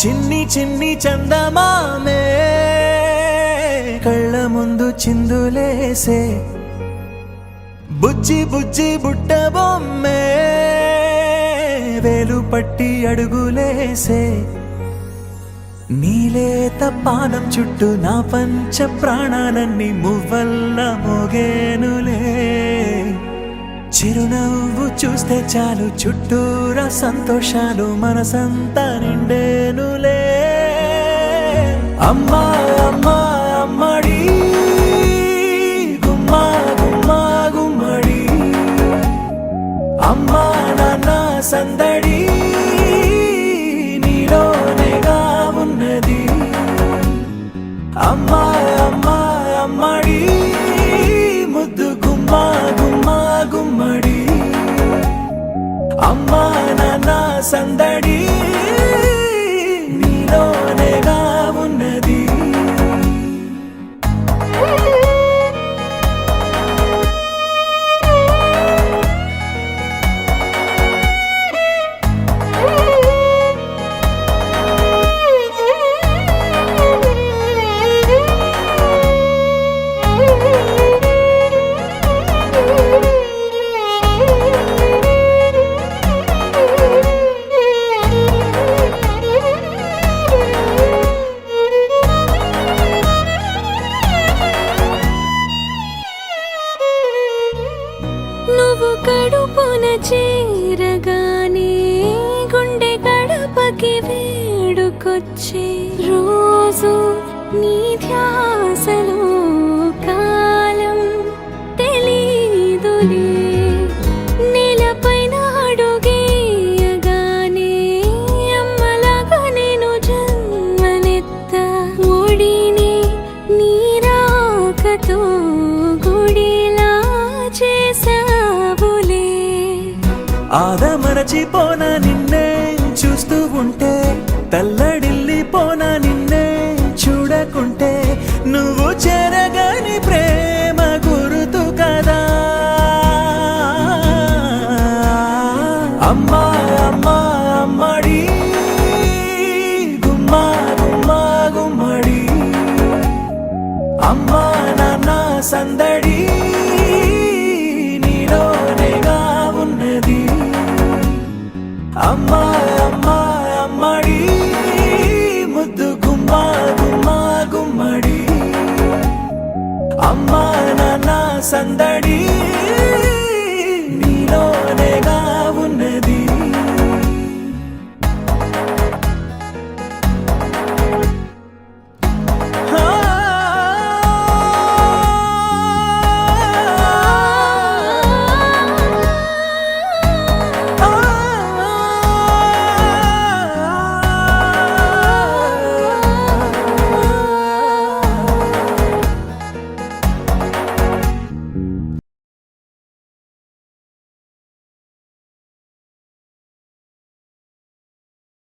చిన్ని చిన్ని చందమామే కళ్ళ ముందు చిందులేసే బుజ్జి బుజ్జి బుట్ట బొమ్మే వేలు పట్టి అడుగులేసే నీలేత పానం చుట్టూ నా పంచ ప్రాణాలన్నీ మువ్వల్ల మోగేనులే చిరునవ్వు చూస్తే చాలు చుట్టూరా సంతోషాలు మనసంతా నిండేనులే అమ్మా అమ్మా అమ్మడి గుమ్మా గుమ్మా గుమ్మడి అమ్మా నాన్న సందడి నీలోనేగా ఉన్నది అమ్మా అమ్మా అమ్మడి ముద్దు గుమ్మా గుమ్మా గుమ్మడి అమ్మా నాన్న సందడి నీలోనేగా ఉన్నది నువ్వు కడుపున చేరగానే గుండె గడపకి వేడుకొచ్చే రోజు నీ ధ్యాసలో కాలం తెలీదులే నేలపైన అడుగేయగానే అమ్మలాగా నేను జన్మనెత్త ఒడిని నీ రాకతో గుడిలా చేసావులే ఆదమరచిపోన నిన్నే చూస్తూ ఉంటే తల్లడిల్లిపోన నిన్నే చూడకుంటే నువ్వు చెరగని ప్రేమ గుర్తు కదా అమ్మా అమ్మా అమ్మడి గుమ్మా గుమ్మా గుమ్మడి అమ్మా నాన్న సందడి నీలోనేగా ఉన్నది అమ్మా అమ్మా అమ్మడి ముద్దు గుమ్మా గుమ్మా గుమ్మడి అమ్మా నాన్న సందడి